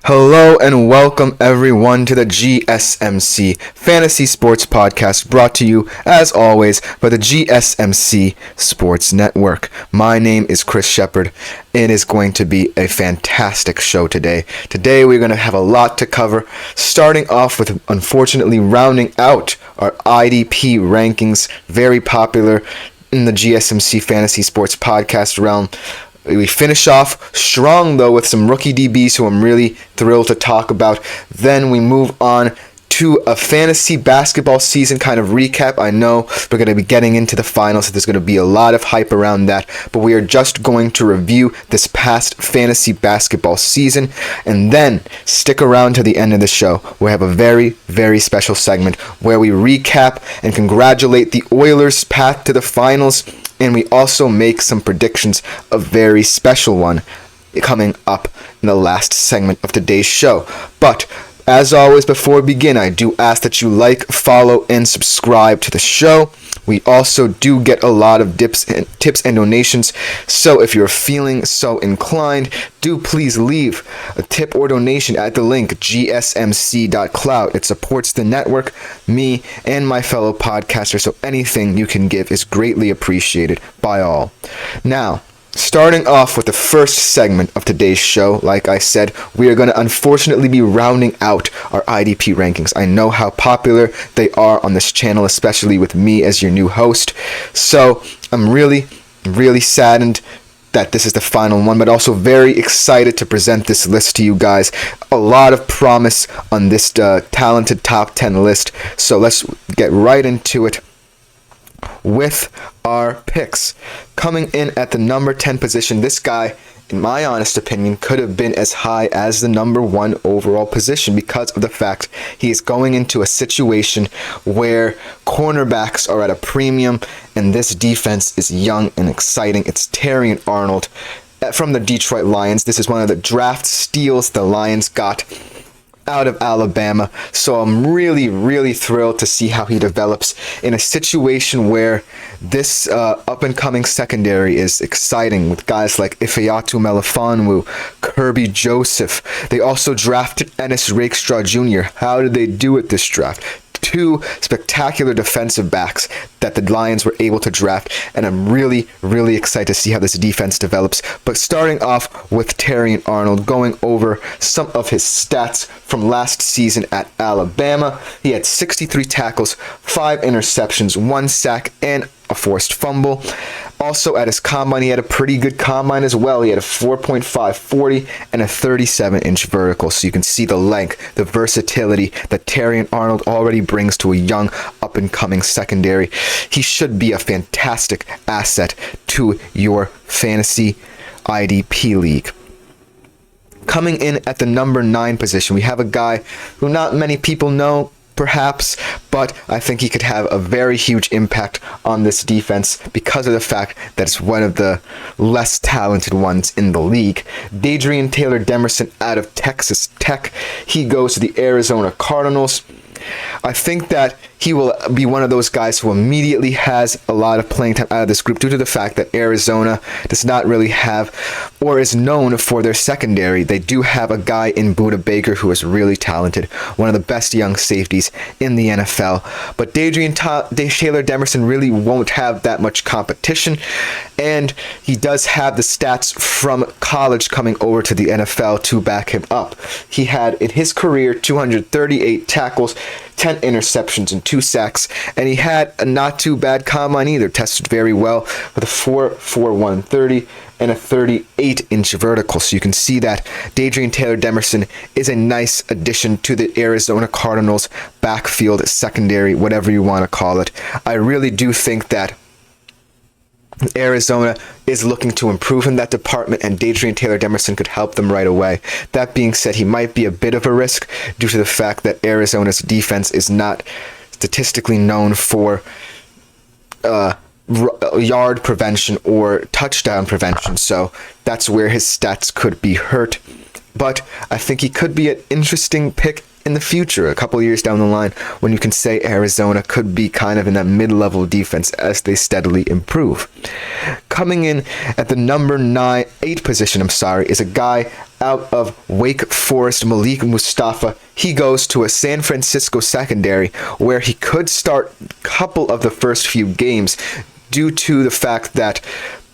Hello and welcome everyone to the GSMC Fantasy Sports Podcast, brought to you as always by the GSMC Sports Network. My name is Chris Shepard. It is going to be a fantastic show today. Today we're going to have a lot to cover, starting off with unfortunately rounding out our IDP rankings, very popular in the GSMC Fantasy Sports Podcast realm. We finish off strong, though, with some rookie DBs who I'm really thrilled to talk about. Then we move on to a fantasy basketball season kind of recap. I know we're going to be getting into the finals, so there's going to be a lot of hype around that, but we are just going to review this past fantasy basketball season, and then stick around to the end of the show. We have a very, very special segment where we recap and congratulate the Oilers' path to the finals, and we also make some predictions, a very special one coming up in the last segment of today's show. But as always, before we begin, I do ask that you like, follow, and subscribe to the show. We also do get a lot of tips and donations, so if you're feeling so inclined, do please leave a tip or donation at the link gsmc.cloud. It supports the network, me, and my fellow podcasters, so anything you can give is greatly appreciated by all. Now, starting off with the first segment of today's show, like I said, we are going to unfortunately be rounding out our IDP rankings. I know how popular they are on this channel, especially with me as your new host. So I'm really, really saddened that this is the final one, but also very excited to present this list to you guys. A lot of promise on this talented top 10 list. So let's get right into it with our picks. Coming in at the number 10 position, this guy, in my honest opinion, could have been as high as the number 1 overall position because of the fact he is going into a situation where cornerbacks are at a premium and this defense is young and exciting. It's Terrion Arnold from the Detroit Lions. This is one of the draft steals the Lions got out of Alabama, so I'm really, really thrilled to see how he develops in a situation where this up-and-coming secondary is exciting with guys like Ifeatu Melifonwu, Kirby Joseph. They also drafted Ennis Rakestraw Jr. How did they do it this draft? 2 spectacular defensive backs that the Lions were able to draft, and I'm really, really excited to see how this defense develops. But starting off with Terrion Arnold, going over some of his stats from last season at Alabama. He had 63 tackles, 5 interceptions, 1 sack, and a forced fumble. Also at his combine, he had a pretty good combine as well. He had a 4.5 40 and a 37-inch vertical. So you can see the length, the versatility that Terrion Arnold already brings to a young up-and-coming secondary. He should be a fantastic asset to your fantasy IDP league. Coming in at the number 9 position, we have a guy who not many people know, perhaps, but I think he could have a very huge impact on this defense because of the fact that it's one of the less talented ones in the league. Dadrian Taylor Demerson out of Texas Tech. He goes to the Arizona Cardinals. I think that he will be one of those guys who immediately has a lot of playing time out of this group due to the fact that Arizona does not really have or is known for their secondary. They do have a guy in Budda Baker who is really talented, one of the best young safeties in the NFL. But Dadrian Taylor Demerson really won't have that much competition, and he does have the stats from college coming over to the NFL to back him up. He had in his career 238 tackles, 10 interceptions, and 2 sacks, and he had a not too bad combine either. Tested very well with a 4.4 130 and a 38-inch vertical. So you can see that Dadrian Taylor Demerson is a nice addition to the Arizona Cardinals backfield, secondary, whatever you want to call it. I really do think that Arizona is looking to improve in that department, and Dadrian Taylor Demerson could help them right away. That being said, he might be a bit of a risk due to the fact that Arizona's defense is not statistically known for yard prevention or touchdown prevention, so that's where his stats could be hurt. But I think he could be an interesting pick in the future, a couple years down the line, when you can say Arizona could be kind of in that mid-level defense as they steadily improve. Coming in at the number 8 position, is a guy out of Wake Forest, Malik Mustafa. He goes to a San Francisco secondary where he could start a couple of the first few games due to the fact that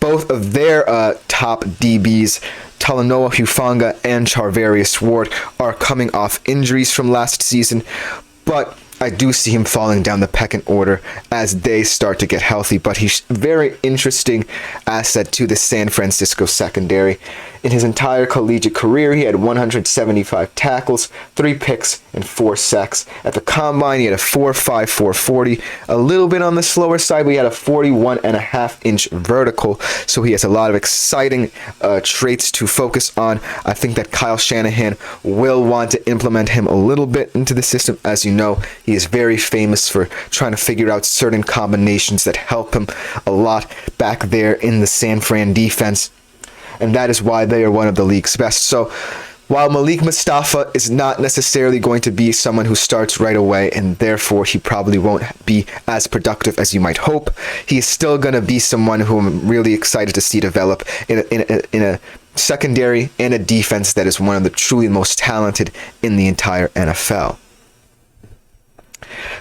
both of their top DBs, Talanoa Hufanga and Charvarius Ward, are coming off injuries from last season, but I do see him falling down the pecking order as they start to get healthy, but he's a very interesting asset to the San Francisco secondary. In his entire collegiate career, he had 175 tackles, 3 picks, and 4 sacks. At the combine, he had a 4.5 440, a little bit on the slower side, but he had a 41.5-inch vertical, so he has a lot of exciting traits to focus on. I think that Kyle Shanahan will want to implement him a little bit into the system. As you know, he is very famous for trying to figure out certain combinations that help him a lot back there in the San Fran defense. And that is why they are one of the league's best. So while Malik Mustafa is not necessarily going to be someone who starts right away, and therefore he probably won't be as productive as you might hope, he is still going to be someone who I'm really excited to see develop in a secondary and a defense that is one of the truly most talented in the entire NFL.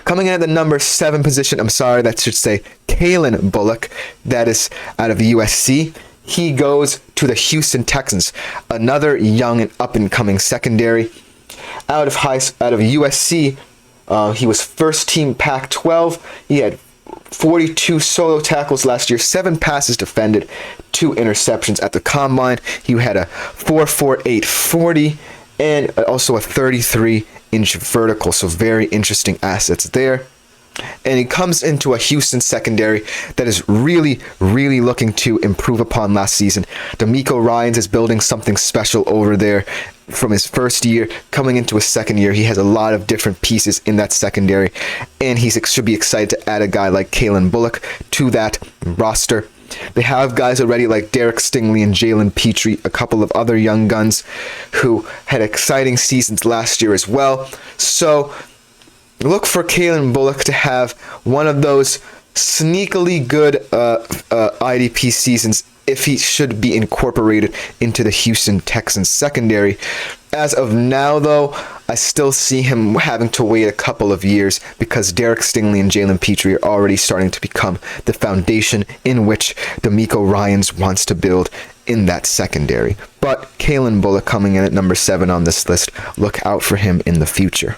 Coming in at the number 7 position, that should say Kalen Bullock, that is out of USC. He goes to the Houston Texans, another young and up-and-coming secondary. Out of USC, he was first-team Pac-12. He had 42 solo tackles last year, 7 passes defended, 2 interceptions at the combine. He had a 4.48 40 and also a 33-inch vertical, so very interesting assets there. And he comes into a Houston secondary that is really, really looking to improve upon last season. D'Amico Ryans is building something special over there from his first year. Coming into his second year, he has a lot of different pieces in that secondary, and he should be excited to add a guy like Kalen Bullock to that roster. They have guys already like Derek Stingley and Jalen Petrie, a couple of other young guns who had exciting seasons last year as well. So look for Kalen Bullock to have one of those sneakily good IDP seasons if he should be incorporated into the Houston Texans secondary. As of now, though, I still see him having to wait a couple of years because Derek Stingley and Jalen Petrie are already starting to become the foundation in which D'Amico Ryans wants to build in that secondary. But Kalen Bullock coming in at number 7 on this list. Look out for him in the future.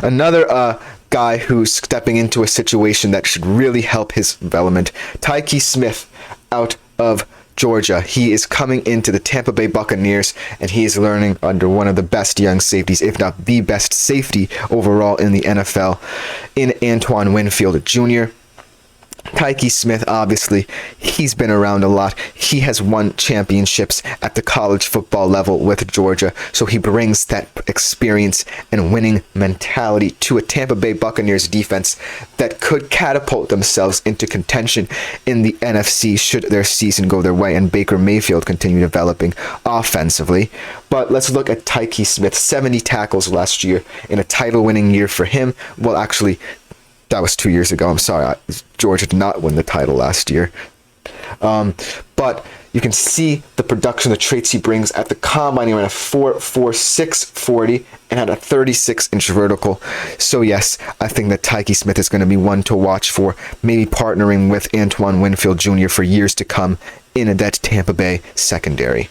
Another guy who's stepping into a situation that should really help his development, Tyke Smith out of Georgia. He is coming into the Tampa Bay Buccaneers, and he is learning under one of the best young safeties, if not the best safety overall in the NFL, in Antoine Winfield Jr. Tyke Smith, obviously, he's been around a lot. He has won championships at the college football level with Georgia, so he brings that experience and winning mentality to a Tampa Bay Buccaneers defense that could catapult themselves into contention in the NFC should their season go their way and Baker Mayfield continue developing offensively. But let's look at Tyke Smith. 70 tackles last year in a title-winning year for him. Well, actually, that was 2 years ago. I'm sorry. Georgia did not win the title last year. But you can see the production, the traits he brings at the combine. He ran a 4.46 40 and had a 36-inch vertical. So yes, I think that Tyke Smith is going to be one to watch for, maybe partnering with Antoine Winfield Jr. for years to come in that Tampa Bay secondary.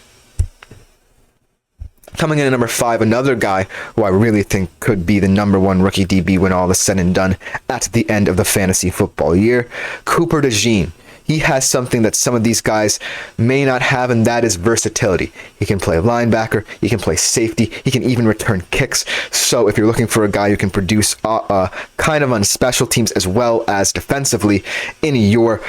Coming in at number 5, another guy who I really think could be the number 1 rookie DB when all is said and done at the end of the fantasy football year, Cooper DeJean. He has something that some of these guys may not have, and that is versatility. He can play linebacker, he can play safety, he can even return kicks. So if you're looking for a guy who can produce kind of on special teams as well as defensively in your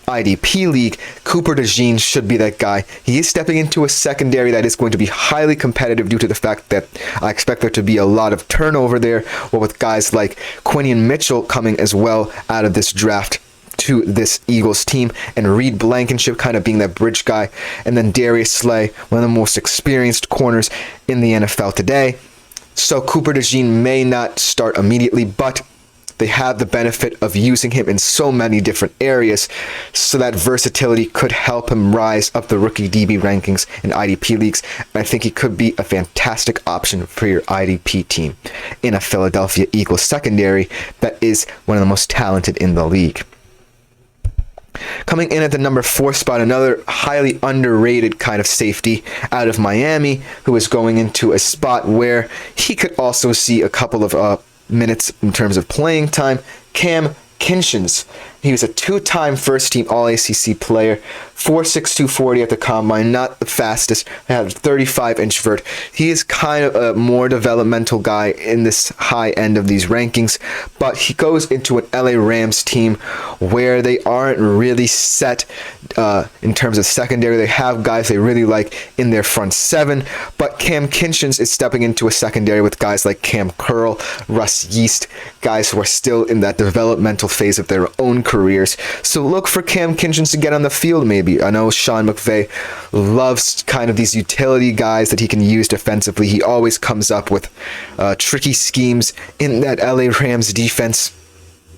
IDP league, Cooper DeJean should be that guy. He is stepping into a secondary that is going to be highly competitive due to the fact that I expect there to be a lot of turnover there, or with guys like Quinion Mitchell coming as well out of this draft to this Eagles team, and Reed Blankenship kind of being that bridge guy, and then Darius Slay, one of the most experienced corners in the NFL today. So Cooper DeJean may not start immediately, but they have the benefit of using him in so many different areas, so that versatility could help him rise up the rookie DB rankings in IDP leagues. And I think he could be a fantastic option for your IDP team in a Philadelphia Eagles secondary that is one of the most talented in the league. Coming in at the number 4 spot, another highly underrated kind of safety out of Miami, who is going into a spot where he could also see a couple of minutes in terms of playing time. Cam Kinchens. He was a 2-time first-team All-ACC player, 4'6", 240 at the combine, not the fastest, had a 35-inch vert. He is kind of a more developmental guy in this high end of these rankings, but he goes into an LA Rams team where they aren't really set in terms of secondary. They have guys they really like in their front seven, but Cam Kinchens is stepping into a secondary with guys like Cam Curl, Russ Yeast, guys who are still in that developmental phase of their own careers. So look for Cam Kinchens to get on the field maybe. I know Sean McVay loves kind of these utility guys that he can use defensively. He always comes up with tricky schemes in that LA Rams defense.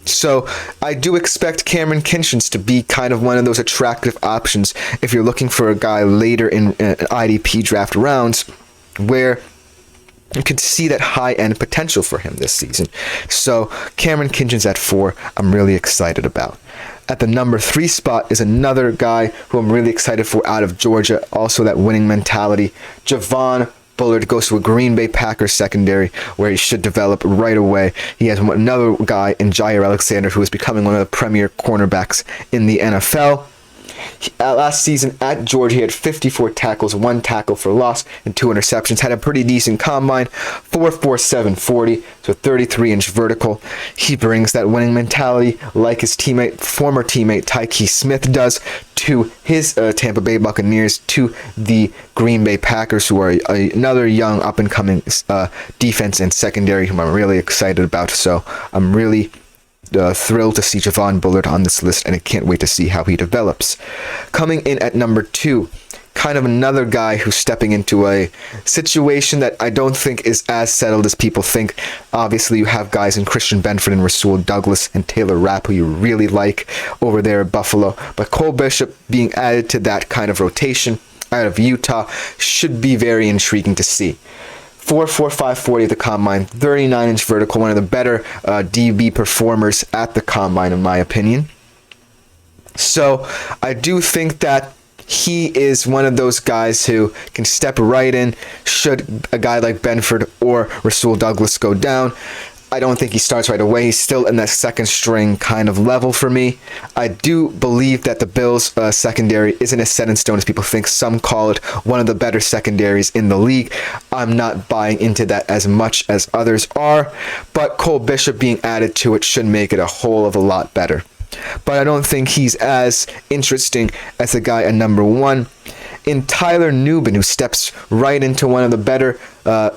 So I do expect Cameron Kinchens to be kind of one of those attractive options if you're looking for a guy later in IDP draft rounds where you can see that high-end potential for him this season. So Cameron Kinchens at 4, I'm really excited about. At the number 3 spot is another guy who I'm really excited for out of Georgia, also that winning mentality. Javon Bullard goes to a Green Bay Packers secondary where he should develop right away. He has another guy in Jair Alexander who is becoming one of the premier cornerbacks in the NFL. Last season at Georgia, he had 54 tackles, 1 tackle for loss, and 2 interceptions. Had a pretty decent combine, 4.47 40, so 33-inch vertical. He brings that winning mentality like his former teammate Tyke Smith does, to his Tampa Bay Buccaneers, to the Green Bay Packers, who are another young up-and-coming defense and secondary whom I'm really excited about. So I'm really thrilled to see Javon Bullard on this list, and I can't wait to see how he develops. Coming in at number 2, kind of another guy who's stepping into a situation that I don't think is as settled as people think. Obviously, you have guys in Christian Benford and Rasul Douglas and Taylor Rapp who you really like over there at Buffalo, but Cole Bishop being added to that kind of rotation out of Utah should be very intriguing to see. 4.45 40 at the combine, 39-inch vertical, one of the better DB performers at the combine in my opinion. So I do think that he is one of those guys who can step right in should a guy like Benford or Rasul Douglas go down. I don't think he starts right away. He's still in that second string kind of level for me. I do believe that the Bills secondary isn't as set in stone as people think. Some call it one of the better secondaries in the league. I'm not buying into that as much as others are, but Cole Bishop being added to it should make it a whole of a lot better. But I don't think he's as interesting as the guy at number 1 in Tyler Nubin, who steps right into one of the better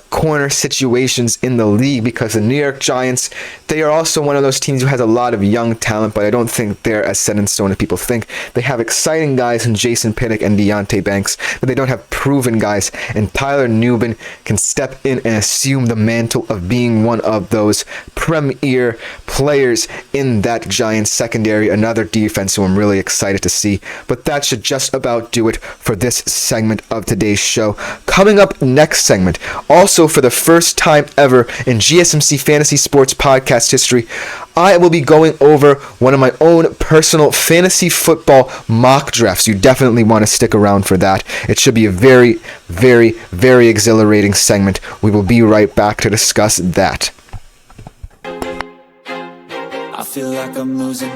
corner situations in the league, because the New York Giants, they are also one of those teams who has a lot of young talent, but I don't think they're as set in stone as people think. They have exciting guys in Jason Pinnock and Deontay Banks, but they don't have proven guys, and Tyler Nubin can step in and assume the mantle of being one of those premier players in that Giants secondary, another defense who I'm really excited to see. But that should just about do it for this segment of today's show. Coming up next segment, also for the first time ever in GSMC Fantasy Sports Podcast history, I will be going over one of my own personal fantasy football mock drafts. You definitely want to stick around for that. It should be a very, very, very exhilarating segment. We will be right back to discuss that. I feel like I'm losing.